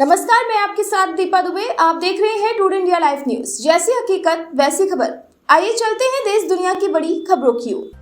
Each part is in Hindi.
नमस्कार, मैं आपके साथ दीपा दुबे। आप देख रहे हैं टुडे इंडिया लाइव न्यूज। जैसी हकीकत वैसी खबर। आइए चलते हैं देश दुनिया की बड़ी खबरों की ओर।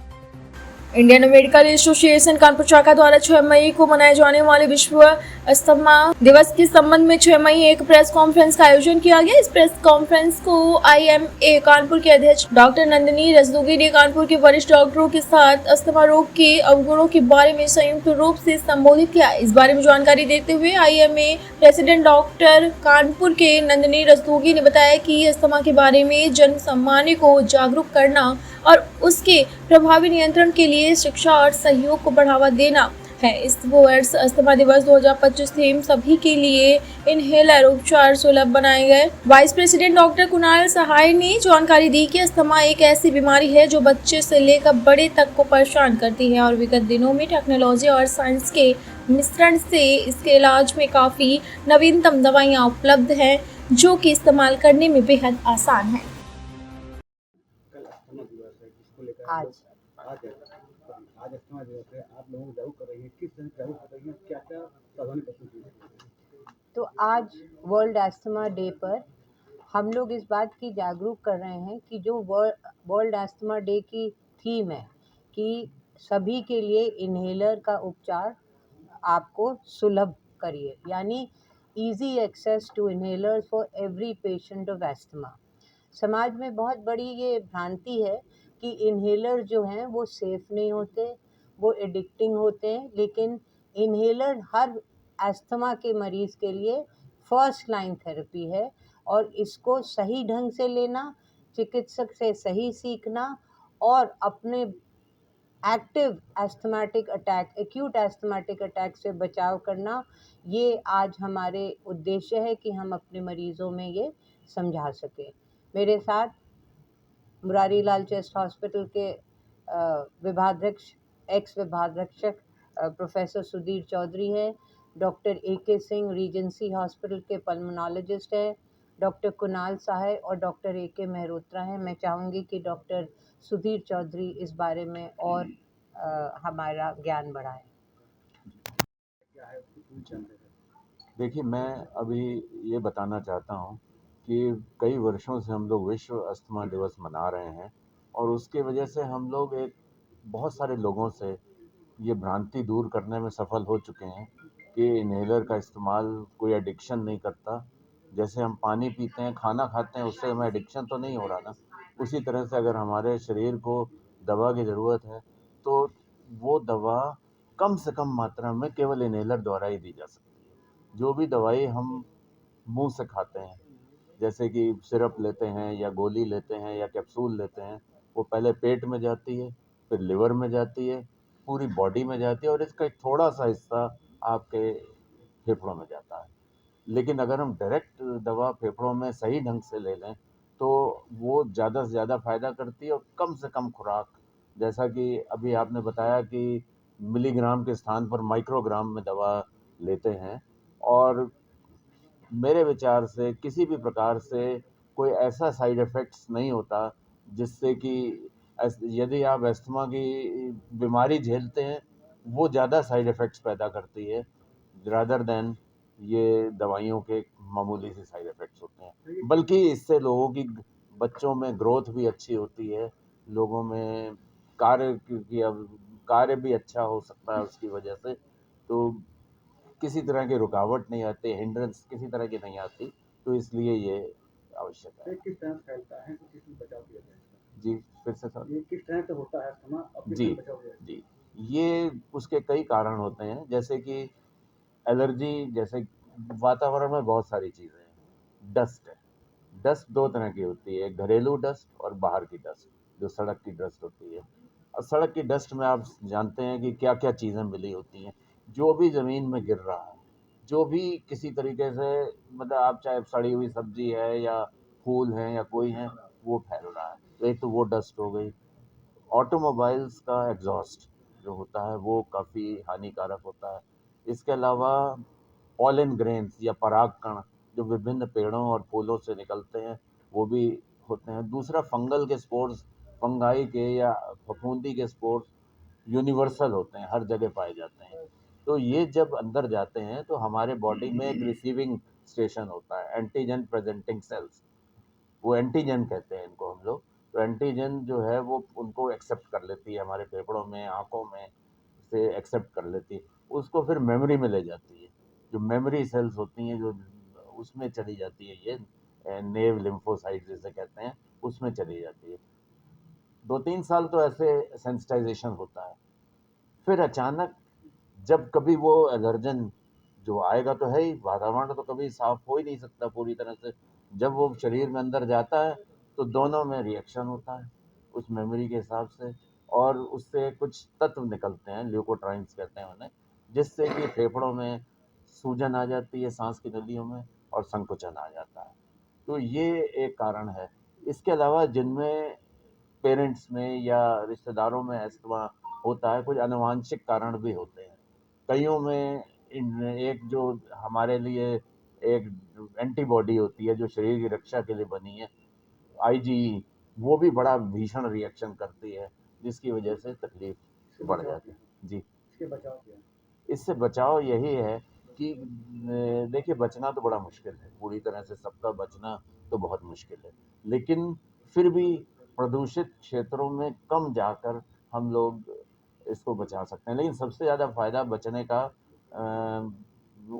इंडियन मेडिकल एसोसिएशन कानपुर शाखा द्वारा 6 मई को मनाए जाने वाले विश्व अस्थमा दिवस के संबंध में 6 मई एक प्रेस कॉन्फ्रेंस का आयोजन किया गया। इस प्रेस कॉन्फ्रेंस को IMA कानपुर के अध्यक्ष डॉक्टर नंदिनी रस्तोगी ने कानपुर के वरिष्ठ डॉक्टरों के साथ अस्थमा रोग के अवगुणों के बारे में संयुक्त रूप से संबोधित किया। इस बारे में जानकारी देते हुए IMA प्रेसिडेंट डॉक्टर कानपुर के नंदिनी रस्तोगी ने बताया कि अस्थमा के बारे में जन सामान्य को जागरूक करना और उसके प्रभावी नियंत्रण के लिए शिक्षा और सहयोग को बढ़ावा देना है। इस वर्ष अस्थमा दिवस 2025 थीम सभी के लिए इनहेलर उपचार सुलभ बनाए गए। वाइस प्रेसिडेंट डॉक्टर कुणाल सहाय ने जानकारी दी कि अस्थमा एक ऐसी बीमारी है जो बच्चे से लेकर बड़े तक को परेशान करती है और विगत दिनों में टेक्नोलॉजी और साइंस के मिश्रण से इसके इलाज में काफी नवीनतम दवाइयाँ उपलब्ध हैं जो कि इस्तेमाल करने में बेहद आसान है। आज अस्थमा दिवस है, आप लोगों को जागरूक कर रही है, किस तरह जागरूक कर रही है, क्या क्या सावधानी बरतनी चाहिए? तो आज वर्ल्ड अस्थमा डे पर हम लोग इस बात की जागरूक कर रहे हैं कि जो वर्ल्ड अस्थमा डे की थीम है कि सभी के लिए इनहेलर का उपचार आपको सुलभ करिए, यानी easy access to inhalers for every patient of asthma. समाज में बहुत बड़ी ये भ्रांति है कि इनहेलर जो हैं वो सेफ़ नहीं होते, वो एडिक्टिंग होते हैं, लेकिन इनहेलर हर अस्थमा के मरीज़ के लिए फर्स्ट लाइन थेरेपी है और इसको सही ढंग से लेना, चिकित्सक से सही सीखना और अपने active asthmatic attack, acute asthmatic attack से बचाव करना, ये आज हमारे उद्देश्य है कि हम अपने मरीज़ों में ये समझा सकें। मेरे साथ मुरारी लाल चेस्ट हॉस्पिटल के विभागाध्यक्ष एक्स विभागाध्यक्ष प्रोफेसर सुधीर चौधरी है, doctor AK Singh Regency hospital के पल्मोनोलॉजिस्ट है, डॉक्टर कुणाल सहाय और डॉक्टर AK मेहरोत्रा हैं। मैं चाहूँगी कि डॉक्टर सुधीर चौधरी इस बारे में और हमारा ज्ञान बढ़ाएं। देखिए, मैं अभी ये बताना चाहता हूँ कि कई वर्षों से हम लोग विश्व अस्थमा दिवस मना रहे हैं और उसके वजह से हम लोग एक बहुत सारे लोगों से ये भ्रांति दूर करने में सफल हो चुके हैं कि इनहेलर का इस्तेमाल कोई एडिक्शन नहीं करता। जैसे हम पानी पीते हैं, खाना खाते हैं, उससे हमें एडिक्शन तो नहीं हो रहा ना। उसी तरह से अगर हमारे शरीर को दवा की ज़रूरत है तो वो दवा कम से कम मात्रा में केवल इनहेलर द्वारा ही दी जा सकती है। जो भी दवाई हम मुंह से खाते हैं, जैसे कि सिरप लेते हैं या गोली लेते हैं या कैप्सूल लेते हैं, वो पहले पेट में जाती है, फिर लिवर में जाती है, पूरी बॉडी में जाती है और इसका एक थोड़ा सा हिस्सा आपके फेफड़ों में जाता है। लेकिन अगर हम डायरेक्ट दवा फेफड़ों में सही ढंग से ले लें तो वो ज़्यादा से ज़्यादा फ़ायदा करती है और कम से कम खुराक, जैसा कि अभी आपने बताया कि मिलीग्राम के स्थान पर माइक्रोग्राम में दवा लेते हैं। और मेरे विचार से किसी भी प्रकार से कोई ऐसा साइड इफ़ेक्ट्स नहीं होता जिससे कि यदि आप अस्थमा की बीमारी झेलते हैं, वो ज़्यादा साइड इफ़ेक्ट्स पैदा करती है रादर दैन ये दवाइयों के मामूली से साइड इफ़ेक्ट्स होते हैं। बल्कि इससे लोगों की बच्चों में ग्रोथ भी अच्छी होती है, लोगों में कार्य भी अच्छा हो सकता है उसकी वजह से। तो किसी तरह की रुकावट नहीं आती, हिंड्रेंस किसी तरह की नहीं आती, तो इसलिए ये आवश्यक है। किस तरह से फैलता है, तो किस में बचाव किया जाए? जी, फिर से सर। ये किस तरह से होता है अस्थमा और किस जी, में बचाव किया जाए? जी। ये उसके कई कारण होते हैं, जैसे कि एलर्जी, जैसे वातावरण में बहुत सारी चीज़ें हैं। डस्ट है, डस्ट 2 तरह की होती है, एक घरेलू डस्ट और बाहर की डस्ट, जो सड़क की डस्ट होती है। और सड़क की डस्ट में आप जानते हैं कि क्या-क्या चीज़ें मिली होती हैं। जो भी ज़मीन में गिर रहा है, जो भी किसी तरीके से, मतलब आप चाहे सड़ी हुई सब्ज़ी है या फूल हैं या कोई हैं, वो फैल रहा है। तो एक तो वो डस्ट हो गई। ऑटोमोबाइल्स का एग्जॉस्ट जो होता है वो काफ़ी हानिकारक होता है। इसके अलावा पॉलन ग्रेन्स या पराग कण जो विभिन्न पेड़ों और फूलों से निकलते हैं, वो भी होते हैं। दूसरा फंगल के स्पोर्स, फंगाई के या फफूंदी के स्पोर्स यूनिवर्सल होते हैं, हर जगह पाए जाते हैं। तो ये जब अंदर जाते हैं तो हमारे बॉडी में एक रिसीविंग स्टेशन होता है, एंटीजन प्रेजेंटिंग सेल्स, वो एंटीजन कहते हैं इनको हम लोग। तो एंटीजन जो है वो उनको एक्सेप्ट कर लेती है, हमारे फेफड़ों में, आँखों में से एक्सेप्ट कर लेती है। उसको फिर मेमोरी में ले जाती है, जो मेमोरी सेल्स होती हैं जो उसमें चली जाती है, ये नेव लिम्फोसाइट जिसे कहते हैं, उसमें चली जाती है। 2-3 साल तो ऐसे सेंसिटाइजेशन होता है। फिर अचानक जब कभी वो एलर्जन जो आएगा तो है ही, वातावरण तो कभी साफ हो ही नहीं सकता पूरी तरह से। जब वो शरीर में अंदर जाता है तो दोनों में रिएक्शन होता है उस मेमोरी के हिसाब से, और उससे कुछ तत्व निकलते हैं, ल्यूकोट्राइन्स कहते हैं उन्हें, जिससे कि फेफड़ों में सूजन आ जाती है, सांस की नलियों में, और संकुचन आ जाता है। तो ये एक कारण है। इसके अलावा जिनमें पेरेंट्स में या रिश्तेदारों में अस्थमा होता है, कुछ आनुवांशिक कारण भी होते हैं। कईयों में एक जो हमारे लिए एक एंटीबॉडी होती है जो शरीर की रक्षा के लिए बनी है, आईजीई, वो भी बड़ा भीषण रिएक्शन करती है, जिसकी वजह से तकलीफ बढ़ जाती है। जी, इसके बचाव क्या है? इससे बचाव यही है कि देखिए, बचना तो बड़ा मुश्किल है, पूरी तरह से सबका बचना तो बहुत मुश्किल है, लेकिन फिर भी प्रदूषित क्षेत्रों में कम जाकर हम लोग इसको बचा सकते हैं। लेकिन सबसे ज़्यादा फ़ायदा बचने का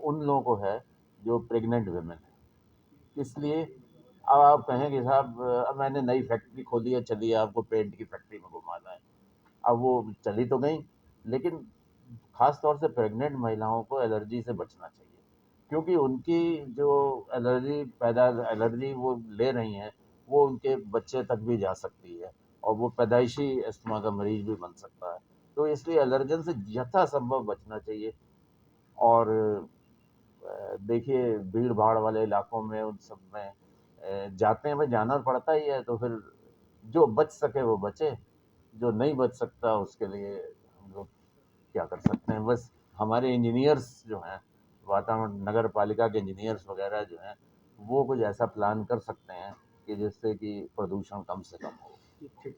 उन लोगों को है जो प्रेग्नेंट वुमेन है। इसलिए अब आप कहें कि साहब अब मैंने नई फैक्ट्री खोली है, चलिए आपको पेंट की फैक्ट्री में घुमाना है। अब वो चली तो गई, लेकिन खास तौर से प्रेग्नेंट महिलाओं को एलर्जी से बचना चाहिए, क्योंकि उनकी जो एलर्जी वो ले रही हैं, वो उनके बच्चे तक भी जा सकती है, और वो पैदाइशी अस्थमा का मरीज भी बन सकता है। तो इसलिए एलर्जन से यथासंभव बचना चाहिए। और देखिए, भीड़ भाड़ वाले इलाकों में उन सब में जाते हैं, भाई जाना पड़ता ही है, तो फिर जो बच सके वो बचे, जो नहीं बच सकता उसके लिए हम लोग क्या कर सकते हैं। बस हमारे इंजीनियर्स जो हैं, वातावरण नगर पालिका के इंजीनियर्स वगैरह जो हैं, वो कुछ ऐसा प्लान कर सकते हैं कि जिससे कि प्रदूषण कम से कम हो। ठीक